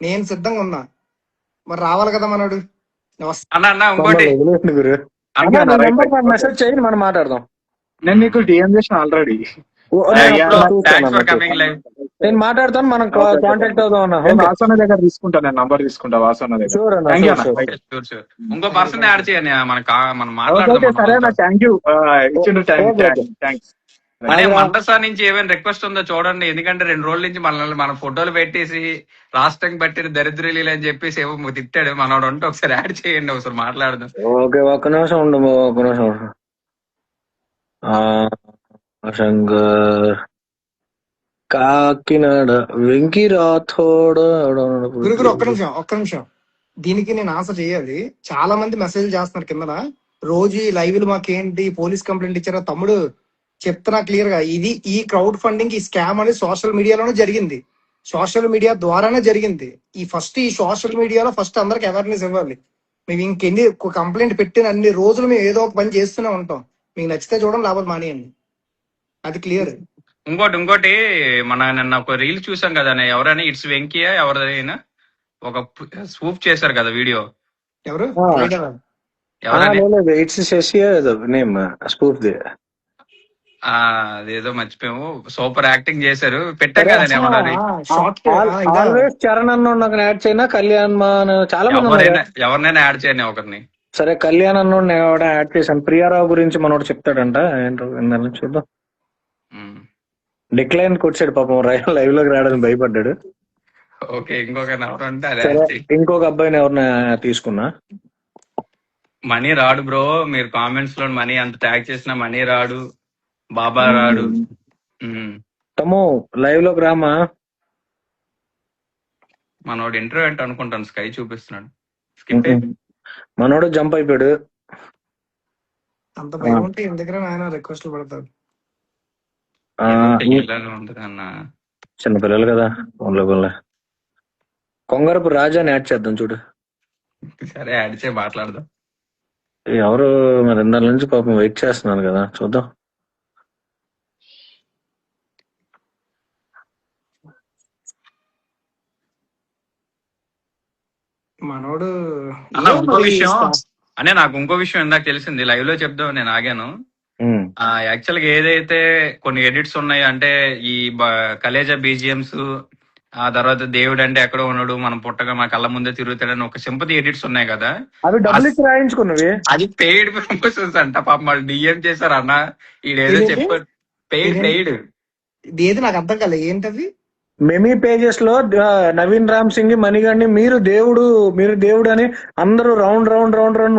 నేను సిద్ధంగా ఉన్నా. మరి రావాలి కదా మనోడు. అన్న అన్న ఇంకోటి మమ్మల్ని వదిలేసిన గురు. అన్నా ఇంకేనా నీ రైట్ నెంబర్ రైట్ నాకు ఓకే. మెసేజ్ చేయండి, మనం మాట్లాడదాం. నేను నీకు డిఎం చేసిన ఆల్రెడీ. నేను అయ్యా అప్పుడు చూస్తాను థ్యాంక్స్ అన్న, ఫర్ కమింగ్ చూస్తాను. లైవ్. నేను మాట్లాడతాను, మనం ఓకే ఓకే కాంటాక్ట్ అవుదాం అన్న. నేను ఓకే, వాసన దగ్గర తీసుకుంటా, నేను నంబర్ తీసుకుంటా వాసన దగ్గర. షూర్ అన్న, థ్యాంక్ యూ షూర్ అన్న. షూర్. రైట్. Sure sure. ఇంకో thank you person thank add you. చేయండి, మనం ఓకే మాట్లాడదాం ఓకే మనం సరే అన్న, వాళ్ళతో. Thank you. ఇచ్చిండు టైం. Okay okay. థ్యాంక్స్. అనే అది రా. మంటసా నుంచి ఏమైనా రిక్వెస్ట్ ఉందో చూడండి, ఎందుకంటే 2 రోజుల నుంచి మనల్ని మన ఫోటోలు పెట్టేసి రాష్ట్రం పట్టిన దరిద్రులు అని చెప్పేసి ఏమో తిట్టాడు మనోడు. ఉంటే ఒకసారి యాడ్ చేయండి, ఒకసారి మాట్లాడదాం. ఓకే, ఒక్క నిమిషం ఉండు, ఒక్క నిమిషం ఉండు. ఆ, శంకర్ కాకినాడ వెంకీ రాథోడ్ గురుగురు ఒక్క నిమిషం. దీనికి నేను ఆన్సర్ చేయాలి. చాలా మంది మెసేజ్ చేస్తున్నారు కిందన. రోజు ఈ లైవ్లు మాకేంటి, పోలీస్ కంప్లైంట్ ఇచ్చారా? తమ్ముడు చెప్తున్నా క్లియర్ గా, ఇది ఈ క్రౌడ్ ఫండింగ్ ఈ స్కామ్ అనేది సోషల్ మీడియాలోనే జరిగింది. సోషల్ మీడియా ద్వారానే జరిగింది. ఈ సోషల్ మీడియాలో ఫస్ట్ అందరికి అవేర్నెస్ ఇవ్వాలి. మేము ఇంకెన్ని కంప్లైంట్ పెట్టిన అన్ని రోజులు మేము ఏదో ఒక పని చేస్తూనే ఉంటాం. మీకు నచ్చితే చూడండి, లేకపోతే మానేయండి. అది క్లియర్. ఇంకోటి మన నిన్న ఒక రీల్ చూసాం కదా, ఎవరైనా ఇట్స్ వెంకయ్య ఎవరైనా ఒక స్వూప్ చేశారు కదా వీడియో. ఎవరు ఎవరని లేదు, ఇట్స్ శశి నేమ్ స్పూఫ్ ది. అదేదో మర్చిపోయాము. సూపర్ యాక్టింగ్ చేశారు, పెట్టాం కదా ఎవరని. ఆల్వేస్ చరణ్ అన్న నాకు యాడ్ చేయనా, కళ్యాణ్ మాన్ చాలా మంది ఉన్నారు. ఎవరినైనా యాడ్ చేయండి ఒకరిని. సరే, కళ్యాణ్ అన్న యాడ్ చేశాను. ప్రియారావు గురించి మనోడు చెప్తాడంట, ఏంటో విన్నాను, చూద్దాం. డిక్లైన్ కొట్టాడు పాపం, లైవ్ లోకి రావడానికి భయపడ్డాడు. ఓకే, ఇంకొక ఎవరంటే సరే, ఇంకొక అబ్బాయిని ఎవరిని తీసుకున్నా. మనీ రాడు బ్రో, మీరు కామెంట్స్ లో మనీ అంత ట్యాగ్ చేసిన మనీ రాడు, బాబా రాడు. తమ్ము లైవ్ లోకి రామా. మనోడు ఇంటర్వ్యూ అంటే అనుకుంటాను, స్కై చూపిస్తున్నాడు. స్కిప్ మనోడు జంప్ అయిపోయాడు. అంత భయం ఉంటే ఇంటి దగ్గర ఆయన రిక్వెస్ట్లు పెడతాడు. అన్న చిన్నపిల్లలు కదా, ఊళ్ళో కొంగరపు రాజాని యాడ్ చేద్దాం చూడు. సరే, యాడ్ చేసి మాట్లాడదాం. ఎవరు మరి ఇందాల నుంచి పాపం వెయిట్ చేస్తున్నారు కదా, చూద్దాం. మనోడు ఇంకో విషయం అనే, నాకు ఇంకో విషయం ఇందాక తెలిసింది, లైవ్ లో చెప్దాం నేను ఆగాను. యాక్చువల్ గా ఏదైతే కొన్ని ఎడిట్స్ ఉన్నాయి అంటే, ఈ కలేజా బీజిఎంస్, ఆ తర్వాత దేవుడు అంటే ఎక్కడో ఉన్నాడు, మనం పుట్టగా మన కళ్ళ ముందే తిరుగుతాడని ఒక సింపతి ఎడిట్స్ ఉన్నాయి కదా, అవి డబ్బులు ఇచ్చి రాయించుకున్నవి. అది పెయిడ్ ప్రమోషన్స్ అంట. పాప వాళ్ళు డిఎం చేశారు అన్న, ఈడేదో చెప్పారు. పెయిడ్ ఏది నాకు అర్థం కాలేదు, ఏంటది? మెమీ పేజెస్ లో నవీన్ రామ్ సింగ్, మణిగాడిని మీరు దేవుడు అని అందరూ రౌండ్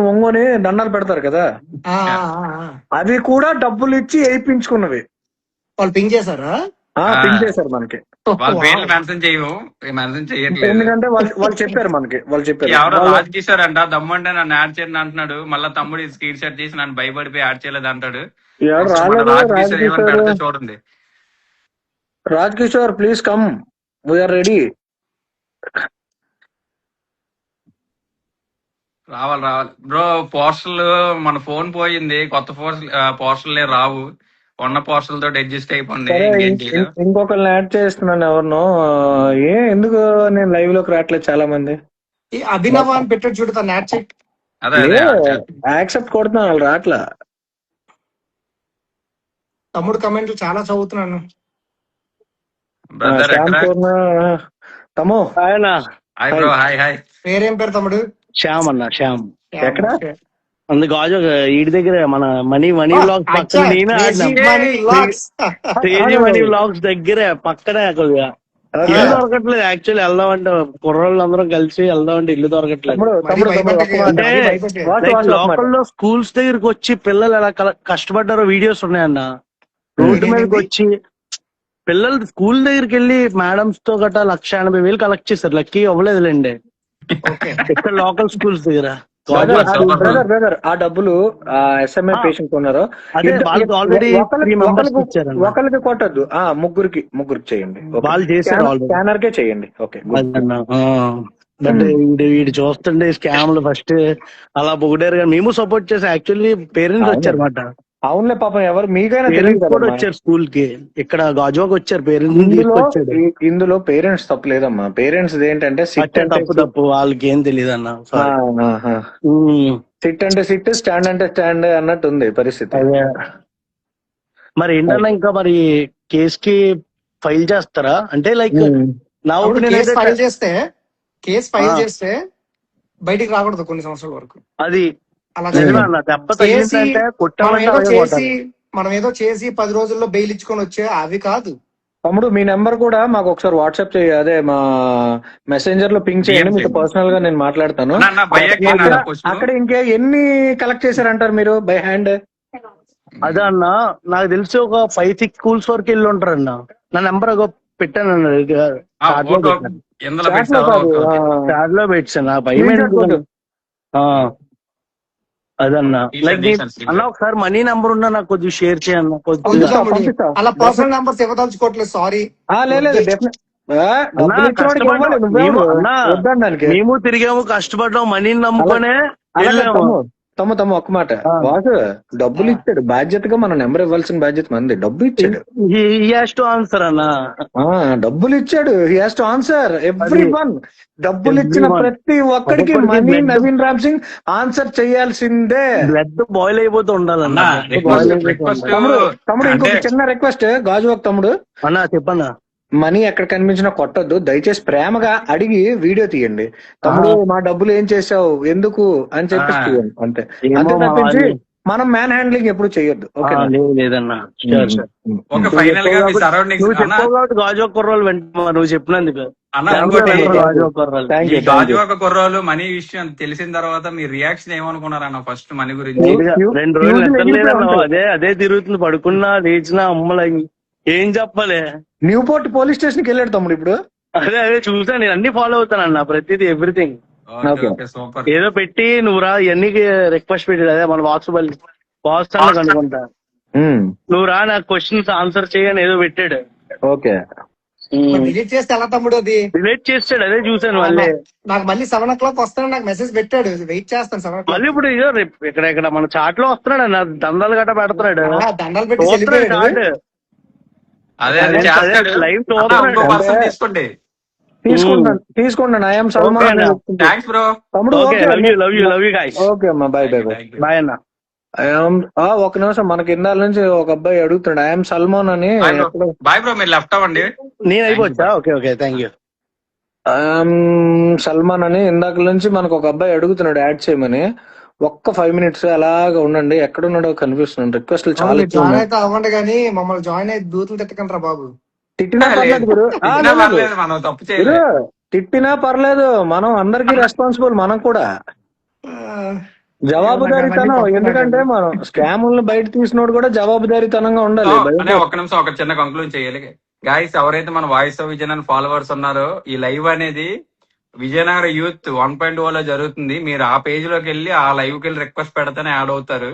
వంగుని దండాలు పెడతారు కదా, అవి కూడా డబ్బులు ఇచ్చి వేయించుకున్నవి. వాళ్ళు పింక్ చేశారా? పింక్ చేశారు మనకి. వాళ్ళ పేర్లు మెన్షన్ చేయము, మెన్షన్ చేయట్లేదు. ఎందుకంటే వాళ్ళు చెప్పారు మనకి, ఎవరో రాజ్ కిషోర్ అంట, దమ్ముంటే నన్ను యాడ్ చేయండి అంటున్నాడు. మళ్ళీ తమ్ముడు స్క్రీన్ షాట్ చేసి నన్ను భయపడిపోయి యాడ్ చేయలేదు అంటాడు. రాజ్ కిషోర్ ఏమని పెడితే చూడండి. Raj Kishore please come, we are ready. రావాలి బ్రో. పోస్టర్లు మన ఫోన్ పోయింది, కొత్త పోస్టర్లే రావు. ఉన్న పోస్టర్లతో అడ్జస్ట్ అయిపోండి. ఇంకొకరిని యాడ్ చేస్తున్నాను. ఎవరినో ఎందుకు నేను లైవ్ లోకి రావట్లేదు చాలా మంది. అభినవ్ అని పెట్టాడు చూడు, తను యాడ్ చేయి. అదే యాక్సెప్ట్ కొడుతున్నాను, వాళ్ళు రాట్లా. తమ్ముడు కమెంట్లు చాలా చదువుతున్నాను. తమ్ము హాయ్ బ్రో. హాయ్. పేరేం పేరు తమ్ముడు? శ్యామ్ అన్న, శ్యామ్. ఎక్కడ? అందు గాజు ఈడి దగ్గర మన మనీ వ్లాగ్స్ పక్కన, నేనే మనీ వ్లాగ్స్ దగ్గర పక్కనే. కొద్దిగా ఇల్లు దొరకట్లేదు యాక్చువల్లీ, వెళ్దాం అంటే కుర్రోళ్ళు అందరం కలిసి వెళ్దాం అంటే ఇల్లు దొరకట్లేదు. అంటే లోకల్లో స్కూల్స్ దగ్గరకు వచ్చి పిల్లలు ఎలా కష్టపడ్డారో వీడియోస్ ఉన్నాయన్న. రోడ్డు మీదకి వచ్చి పిల్లలు స్కూల్ దగ్గరికి వెళ్ళి మేడమ్స్ తో గట్రా 1,80,000 కలెక్ట్ చేశారు. లక్కీ అవ్వలేదులేండి ఇక్కడ లోకల్ స్కూల్స్ దగ్గర. ఆ డబ్బులు ఎస్ఎంఏ పేషెంట్ ఉన్నారు, ఆల్రెడీ ఒకరికి కొట్టద్దు, ముగ్గురికి చేయండి. వాళ్ళు చేశారు, స్కానర్ కే చేయండి. ఓకే. బట్ వీడు చూస్తుండే స్కామ్లు ఫస్ట్ అలా పొగిడారు. కానీ మేము సపోర్ట్ చేసాం యాక్చువల్లీ. పేరెంట్స్ వచ్చారన్నమాట, అవునులే పాపం ఎవరు మీకైనా తెలియదు పేరెంట్స్ కూడా కదమ్మా. వచ్చారు స్కూల్ కి, ఇక్కడ గాజువాకి వచ్చారు పేరెంట్స్ ఇందులో తీసుకొచ్చాడు. ఇందులో పేరెంట్స్ తప్పు లేదమ్మా. పేరెంట్స్ ఏంటంటే సిట్ అంటే అంటే తప్పు వాళ్ళకి ఏం తెలియదు అన్న. సిట్ అంటే సిట్, స్టాండ్ అంటే స్టాండ్ అన్నట్టు ఉంది పరిస్థితి. అదే మరి ఏంటన్నా ఇంకా మరి కేస్ కి ఫైల్ చేస్తారా? అంటే లైక్ నా ఒపీనియన్ కేసు అయితే ఫైల్ చేస్తే బయటికి రాకూడదు కొన్ని సంవత్సరాల వరకు. అది అలా నిజమే అన్న. దెబ్బ తగిలిందంటే మనం ఏదో చేసి 10 రోజుల్లో బెయిల్ ఇచ్చుకొని వచ్చే అవి కాదు. తమ్ముడు మీ నెంబర్ కూడా మాకు ఒకసారి వాట్సాప్ చేయ, అదే మా మెసెంజర్ లో పింక్ చేయండి, మీతో పర్సనల్ గా నేను మాట్లాడతాను. అక్కడ ఇంకే ఎన్ని కలెక్ట్ చేశారంటారు మీరు బై హ్యాండ్? అదే అన్న, నాకు తెలిసి ఒక 5-6 స్కూల్స్ వరకు వెళ్ళి ఉంటారు అన్న. నా నెంబర్ పెట్టాను అన్న, చాట్ లో పెట్టాను. భయం అదన్నా. లైక్ అన్న ఒకసారి మనీ నెంబర్ ఉన్నా నాకు కొద్దిగా షేర్ చేయన్న. అలా పర్సనల్ నెంబర్స్ ఇవ్వదలుచుకోవట్లేదు, సారీ. మేము తిరిగాము, కష్టపడ్డాము, మనీని నమ్ముకొనే వెళ్ళాము. తమ్ము ఒక్క మాట, వాసు డబ్బులు ఇచ్చాడు, బాధ్యతగా మనం నెంబర్ ఇవ్వాల్సిన బాధ్యత మంది. డబ్బు ఇచ్చాడు, ఆన్సర్ అన్న. డబ్బులు ఇచ్చాడు, he has to answer every one. డబ్బులు ఇచ్చిన ప్రతి ఒక్కడికి మనీ నవీన్ రామ్ సింగ్ ఆన్సర్ చేయాల్సిందే. బ్లడ్ బాయిల్ అయిపోతూ ఉండాలన్న. తమ్ముడు ఇంకొక చిన్న రిక్వెస్ట్, గాజువాక్ తమ్ముడు అన్నా చెప్పన్నా. మనీ ఎక్కడ కనిపించినా కొట్టద్దు, దయచేసి ప్రేమగా అడిగి వీడియో తీయండి. తమ్ముడు మా డబ్బులు ఏం చేసావు, ఎందుకు అని చెప్పేసి తీయండి అంతే. అంతే తప్పించి మనం మ్యాన్ హ్యాండ్లింగ్ ఎప్పుడు చెయ్యొద్దు. లేదన్నా, గాజువాక కుర్రోలు నువ్వు చెప్పినందుకు. గాజువాక కుర్రోలు మనీ విషయం తెలిసిన తర్వాత మీ రియాక్షన్ ఏమనుకున్నారన్న ఫస్ట్ మనీ గురించి? 2 రోజులు అదే తిరుగుతుంది, పడుకున్నా లేచినా అమ్మల ఏం చెప్పలే. న్యూపోర్ట్ పోలీస్ స్టేషన్ కి వెళ్ళాడు తమ్ముడు ఇప్పుడు. అదే చూసాను, నేను అన్ని ఫాలో అవుతానన్నా, ప్రతిదీ ఎవ్రీథింగ్. ఏదో పెట్టి నువ్వు రా, ఇవన్నీ రిక్వెస్ట్ పెట్టి, అదే మన వాట్సాప్ అనుకుంటా, నువ్వు రా నాకు క్వశ్చన్స్ ఆన్సర్ చేయని ఏదో పెట్టాడు. ఓకే, డిలీట్ చేస్తే ఎలా తమ్ముడు? అది డిలీట్ చేస్తాడు, అదే చూసాను. మళ్ళీ నాకు మళ్ళీ 7 o'clock వస్తాను, నాకు మెసేజ్ పెట్టాడు, వెయిట్ చేస్తాను 7 o'clock. మళ్ళీ ఇప్పుడు ఇదో ఇక్కడ మన చాట్ లో వస్తున్నాడు అన్న, దందాలు గట్ట పెడుతున్నాడు, దండాలు పెట్టి తీసుకోండి. ఐఎమ్ సల్మాన్. తమ్ముడు ఓకే అమ్మా, బాయ్ బాయ్ అన్న. ఒక నిమిషం, మనకి ఇందాల నుంచి ఒక అబ్బాయి అడుగుతున్నాడు, ఐఎమ్ సల్మాన్ అని. నేను అయిపోవచ్చా? Okay okay, thank you. I'm Salman అని ఇందాక నుంచి మనకు ఒక అబ్బాయి అడుగుతున్నాడు యాడ్ చేయమని. ఒక్క 5 minutes అలాగా ఉండండి, ఎక్కడున్నాడో కనిపిస్తున్నాడు. రిక్వెస్ట్లు చాలా జాయిన్ అయితే అవ్వండి, కానీ మమ్మల్ని జాయిన్ అయితే దూతులు తిట్టకండి బాబు. తిట్టినా పర్లేదు గురు, తిట్టినా పర్లేదు, మనం అందరికీ రెస్పాన్సిబుల్. మనం కూడా జవాబుదారీతనం, ఎందుకంటే మనం స్కాములను బయట తీసినోడు కూడా జవాబుదారీతనంగా ఉండాలి. ఒక్క నిమిషం, ఒక చిన్న కంక్లూజన్ చేయాలి గాయస్. ఎవరైతే మన వాయిస్ ఆఫ్ విజయనగరం ఫాలోవర్స్ ఉన్నారో, ఈ లైవ్ అనేది విజయనగరం యూత్ 1.0 లో జరుగుతుంది. మీరు ఆ పేజ్ లోకి వెళ్ళి ఆ లైవ్ కి వెళ్ళి రిక్వెస్ట్ పెడితేనే యాడ్ అవుతారు.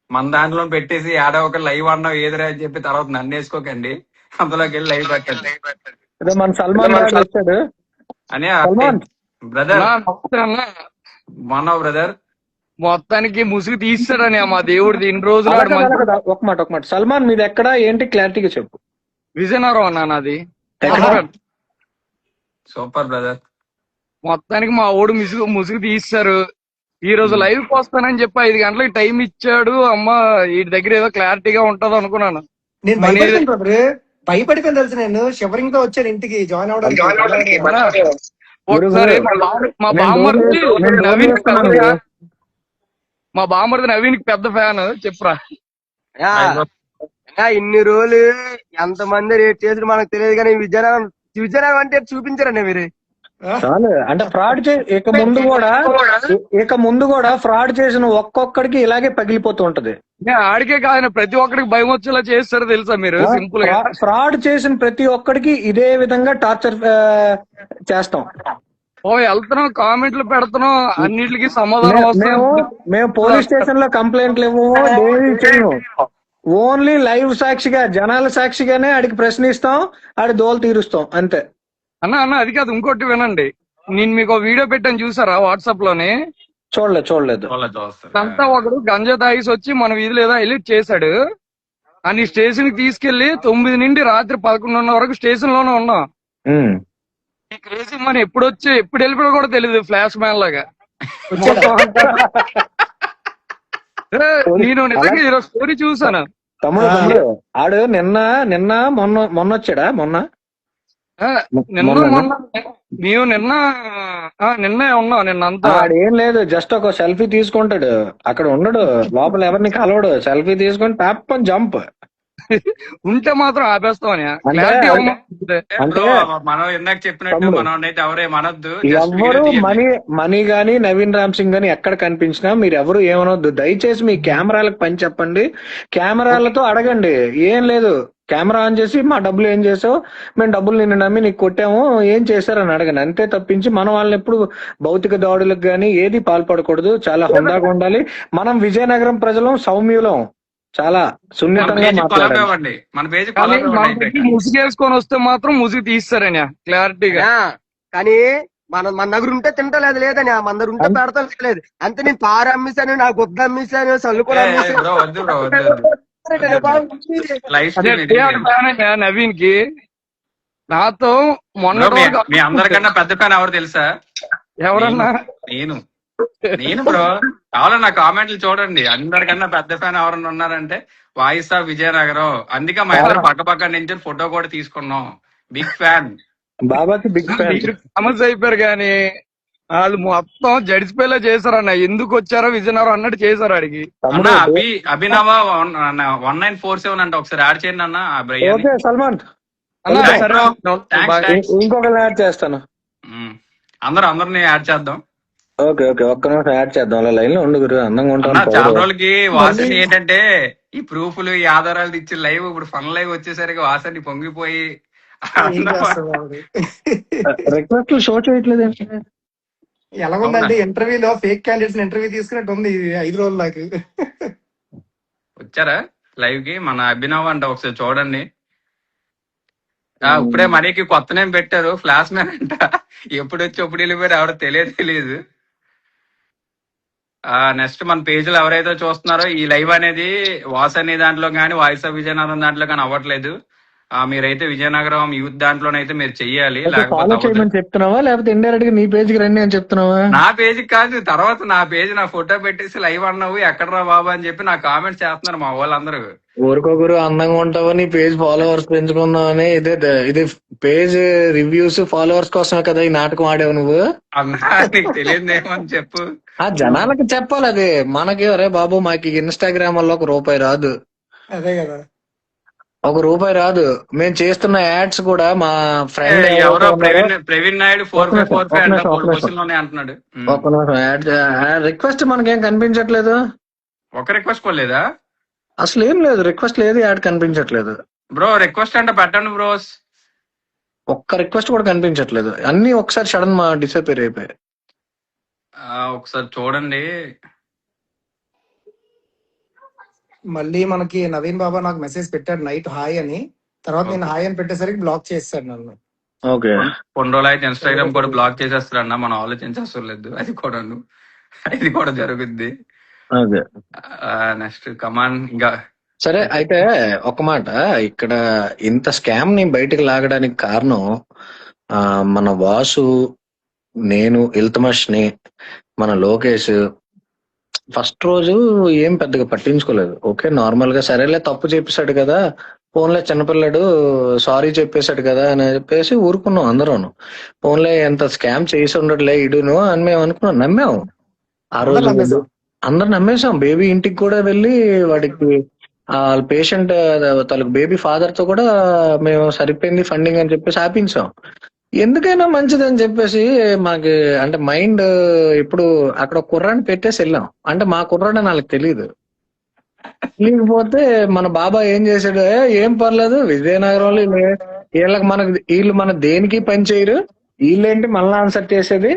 మన దాంట్లో పెట్టేసి యాడ్ అవ్వక లైవ్ అన్నావు ఏదిరా అని చెప్పి తర్వాత నన్ను వేసుకోకండి, అందులోకి వెళ్ళి లైవ్ పెట్టండి. మన సల్మాన్ వచ్చాడు అని బ్రదర్, మన బ్రదర్ మొత్తానికి ముసుగు తీస్తాడని మా దేవుడు ఇన్ని రోజులు. ఒక మాట సల్మాన్, మీది ఎక్కడ ఏంటి క్లారిటీగా చెప్పు. విజయనగరం అన్నా నాది. Super brother. మొత్తానికి మా ఓడు ముసుగు తీస్తారు. ఈ రోజు లైవ్ కి వస్తానని చెప్పి 5 గంటలకు టైం ఇచ్చాడు. అమ్మ వీటి దగ్గర ఏదో క్లారిటీగా ఉంటది అనుకున్నాను. నేను భయపడిపోయింది తెలుసు, నేను షివరింగ్ తో వచ్చాను ఇంటికి జాయిన్ అవడానికి. ఒకసారి మా బామ్మర్ది నవీన్ కి పెద్ద ఫ్యాన్, చెప్పురా. ఇన్ని రోజులు ఎంతమంది రేట్ చేసి మనకు తెలియదు, కానీ విజయనగరం అంటే చూపించారండి మీరు. చాలు అంటే ఫ్రాడ్ ఇక ముందు కూడా ఫ్రాడ్ చేసిన ఒక్కొక్కడికి ఇలాగే పగిలిపోతూ ఉంటది. ఆడికే కాదు, ప్రతి ఒక్కడికి భయం వచ్చేలా చేస్తారు తెలుసా మీరు. సింపుల్ గా ఫ్రాడ్ చేసిన ప్రతి ఒక్కడికి ఇదే విధంగా టార్చర్ చేస్తాం. వెళ్తున్నాం, కామెంట్లు పెడుతున్నాం, అన్నిటికీ సమాధానం. మేము పోలీస్ స్టేషన్ లో కంప్లైంట్లు ఇవ్వము, చేయము. ఓన్లీ లైవ్ సాక్షిగా, జనాల సాక్షిగానే ఆడికి ప్రశ్నిస్తాం, ఆడి దోలు తీరుస్తాం అంతే. అన్న అది కాదు, ఇంకోటి వినండి. నేను మీకు వీడియో పెట్టాను చూసారా వాట్సాప్ లోనే? చూడలేదు చూస్తారు. అంతా ఒకడు గంజా తాగిసి వచ్చి మన వీధిలో ఏదో ఎలిట్ చేశాడు అని స్టేషన్ కి తీసుకెళ్లి 9 నుండి రాత్రి 11:30 వరకు స్టేషన్ లోనే ఉన్నాం. ఈ క్రేజీ మన ఎప్పుడు వెళ్ళిపోయా కూడా తెలియదు, ఫ్లాష్ మ్యాన్ లాగా. నేను నిజంగా ఈరోజు స్టోరీ చూసాను. తమ్ముడు ఆడు నిన్న మొన్న వచ్చాడా? మొన్న నిన్నే ఉన్నా నిన్నంతా. ఏం లేదు, జస్ట్ ఒక సెల్ఫీ తీసుకుంటాడు, అక్కడ ఉండడు, లోపల ఎవరిని కలవడు, సెల్ఫీ తీసుకొని టాప్ జంప్. ఉంటే మాత్రం ఆపేస్తామని మనం ఇందాక చెప్పినట్టు మనం అయితే ఎవరే మనొద్దు. ఎవరు మనీ గాని నవీన్ రామ్ సింగ్ గాని ఎక్కడ కనిపించినా మీరు ఎవరు ఏమనొద్దు. దయచేసి మీ కెమెరాలకు పని చెప్పండి, కెమెరాలతో అడగండి. ఏం లేదు, కెమెరా ఆన్ చేసి మా డబ్బులు ఏం చేసావు, మేము డబ్బులు నిన్ను నమ్మి నీకు కొట్టాము, ఏం చేశారని అడగండి. అంతే తప్పించి మనం వాళ్ళని ఎప్పుడు భౌతిక దాడులకు గానీ ఏది పాల్పడకూడదు. చాలా హుందాగా ఉండాలి. మనం విజయనగరం ప్రజలం, సౌమ్యులం, చాలా సున్నితంగా మాట్లాడాలి. ముసుగేసుకొని వస్తే మాత్రం ముసుగు తీస్తారని క్లారిటీగా. కానీ మన దగ్గర ఉంటే తింటలేదు లేదని, మన దగ్గర ఉంటే పెడతా లేదు. అంతే నేను పార అమ్మేశాను, నా గుద్ద అమ్మేశాను, సల్లుకొని నవీన్ కి నాతో మొన్న మీ అందరికన్నా పెద్ద ఫ్యాన్ ఎవరు తెలుసా? ఎవరన్నా? నేను బ్రో. కావాలని నా కామెంట్లు చూడండి. అందరికన్నా పెద్ద ఫ్యాన్ ఎవరన్నా ఉన్నారంటే వాయిస్ ఆఫ్ విజయనగరం. అందుకే మా ఇద్దరు పక్క నుంచి ఫోటో కూడా తీసుకున్నాం. బిగ్ ఫ్యాన్, బాబాకి బిగ్ ఫ్యాన్. ఫేమస్ అయిపోయారు కానీ వాళ్ళు మొత్తం జడిసిపోయేలా చేశారన్న. ఎందుకు వచ్చారో విజయనగరం అన్నట్టు చేశారు. అడిగి అభినవ 1947 అంటే ఒకసారి యాడ్ చేయండి అన్న. సల్మాన్ ఇంకొకరిని యాడ్ చేస్తాను. అందరిని యాడ్ చేద్దాం. ఓకే ఒక్క నిమిషం యాడ్ చేద్దాం. అలా లైన్ లో ఉండుగురు, అందంగా ఉంటాను. చాలా రోజులకి వాసన ఏంటంటే ఈ ప్రూఫ్లు, ఈ ఆధారాలు ఇచ్చి లైవ్, ఇప్పుడు ఫన్ లైవ్ వచ్చేసరికి వాసన పొంగిపోయి రిక్వెస్ట్ షో చేయట్లేదు. ఎలాగుందంటే ఇంటర్వ్యూలో ఫేక్ క్యాండిడేట్స్ ఇంటర్వ్యూ తీసుకున్నట్టు ఉంది 5 రోజుల దాకా. వచ్చారా లైవ్ కి? మన అభినవ్ అంట, ఒకసారి చూడండి. ఇప్పుడే మనకి కొత్త నేమ్ పెట్టారు, ఫ్లాష్ మ్యాన్ అంట. ఎప్పుడు వచ్చి ఎప్పుడు వెళ్ళిపోయారు ఎవరో తెలియదు. నెక్స్ట్ మన పేజీలో ఎవరైతే చూస్తున్నారో ఈ లైవ్ అనేది వాస్ అనే దాంట్లో కానీ, వాయిస్ ఆఫ్ విజయనగరం దాంట్లో కానీ అవ్వట్లేదు. మీరైతే విజయనగరం యూత్ దాంట్లోనైతే మీరు చెయ్యాలి. చెప్తున్నావా లేకపోతే ఇండైరెక్ట్ గా నీ పేజ్ కి రండి అని చెప్తున్నావా? నా పేజ్ కాదు, తర్వాత నా పేజ్ నా ఫోటో పెట్టేసి లైవ్ అన్నావు ఎక్కడరా బాబా అని చెప్పి నా కామెంట్స్ చేస్తున్నారు మా వాళ్ళందరూ. ఊరుకోగురు, అందంగా ఉంటావు, నీ పేజ్ ఫాలోవర్స్ పెంచుకుందామని. ఇది పేజ్ రివ్యూస్ ఫాలోవర్స్ కోసమే కదా ఈ నాటకం ఆడావు నువ్వు. నీకు తెలియదేమో అని చెప్పు. జనాలకి చెప్పాలి అది. మనకి అరే బాబు మాకు ఇన్స్టాగ్రామ్ వల్ల ₹1 రాదు. అదే కదా, ₹1 రాదు. మేము చేస్తున్న యాడ్స్ కూడా మా ఫ్రెండ్ ఎవరో ప్రవీణ్ నాయుడు 4545 అంటున్నాడు. ఒక్క నిమిషం, యాడ్ రిక్వెస్ట్ మనకేం కనిపించట్లేదు. ఒక రిక్వెస్ట్ కూడా అసలు ఏం లేదు, రిక్వెస్ట్ లేదు, యాడ్ కనిపించట్లేదు. బ్రో రిక్వెస్ట్ అంటే పెట్టండి బ్రోస్. ఒక్క రిక్వెస్ట్ కూడా కనిపించట్లేదు. అన్ని ఒకసారి సడన్ మా డిసపేర్ అయిపోయాయి. ఒకసారి చూడండి. మళ్ళీ మనకి నవీన్ బాబా నాకు మెసేజ్ పెట్టాడు నైట్ హాయ్ అని. తర్వాత నేను హాయ్ అని పెట్టేసరికి బ్లాక్ చేస్తాడు నన్ను. ఓకే, కొన్ని రోజులు అయితే ఇన్స్టాగ్రామ్ కూడా బ్లాక్ చేసేస్తారన్న. మనం ఆలోచించవసరం లేదు, అది కూడా జరుగుద్ది. నెక్స్ట్ కమాండ్ ఇంకా సరే. అయితే ఒక మాట, ఇక్కడ ఇంత స్కామ్ ని బయటకు లాగడానికి కారణం మన వాసు, నేను, ఇల్తమష్ ని, మన లోకేష్ ఫస్ట్ రోజు ఏం పెద్దగా పట్టించుకోలేదు. ఓకే, నార్మల్ గా సరేలే తప్పు చెప్పేశాడు కదా, ఫోన్లే చిన్నపిల్లాడు సారీ చెప్పేశాడు కదా అని చెప్పేసి ఊరుకున్నాం అందరూను. ఫోన్లే ఎంత స్కామ్ చేసి ఉండట్లే ఇడును అని మేము అనుకున్నాం, నమ్మాము. ఆ రోజు అందరు నమ్మేశాం. బేబీ ఇంటికి కూడా వెళ్ళి వాడికి పేషెంట్ తనకు బేబీ ఫాదర్ తో కూడా మేము సరిపోయింది ఫండింగ్ అని చెప్పేసి ఆపించాం. ఎందుకైనా మంచిదని చెప్పేసి మాకు అంటే మైండ్ ఇప్పుడు అక్కడ కుర్రాన్ని పెట్టేసి వెళ్ళాం. అంటే మా కుర్రాడు వాళ్ళకి తెలియదు. లేకపోతే మన బాబా ఏం చేశాడు, ఏం పర్లేదు విజయనగరంలో వీళ్ళు మన దేనికి పని చేయరు, వీళ్ళేంటి మళ్ళీ ఆన్సర్ చేసేది,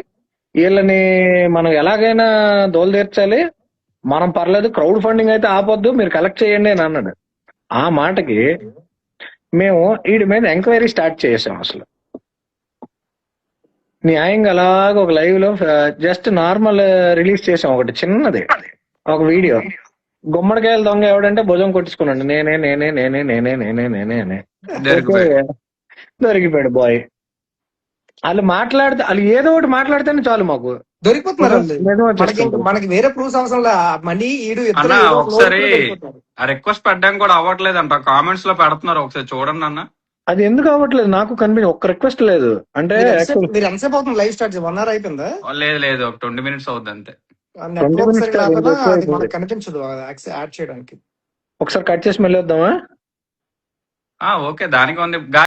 వీళ్ళని మనం ఎలాగైనా దోలు తీర్చాలి, మనం పర్లేదు క్రౌడ్ ఫండింగ్ అయితే ఆపొద్దు, మీరు కలెక్ట్ చేయండి అని అన్నాడు. ఆ మాటకి మేము వీడి మీద ఎంక్వైరీ స్టార్ట్ చేసాం. అసలు న్యాయంగా అలాగ ఒక లైవ్ లో జస్ట్ నార్మల్ రిలీజ్ చేసాం ఒకటి చిన్నది, ఒక వీడియో. గుమ్మడికాయల దొంగ ఎవడంటే భుజం కొట్టించుకున్నాడు, నేనే నేనే నేనే నేనే నేనే నేనే అని. దొరికిపోయాడు బాయ్. వాళ్ళు మాట్లాడితే, వాళ్ళు ఏదో ఒకటి మాట్లాడితేనే చాలు మాకు దొరికిపోతున్నారు వాళ్ళు. మనకి వేరే ప్రూఫ్స్ అవసరం లేదు. మనీ ఈడు అన్న ఒకసారి ఆ రిక్వెస్ట్ పెట్టడానికి కూడా అవ్వట్లేదు అంట, కామెంట్స్ లో పెడుతున్నారు, ఒకసారి చూడండి అన్న. అది ఎందుకు అవ్వట్లేదు నాకు కనిపించి ఒక్క రిక్వెస్ట్ లేదు. అంటే మీరు ఎంతసేపు అవుతుంది లైవ్ స్టార్ట్? 1 hour అయిపోయిందా? లేదు లేదు, ఒక 20 minutes అవుద్ది అంతే. మనకు కనిపించదు యాడ్ చేయడానికి. ఒకసారి కట్ చేసి మళ్ళీ వద్దామా? ఓకే, దానికి ఉంది.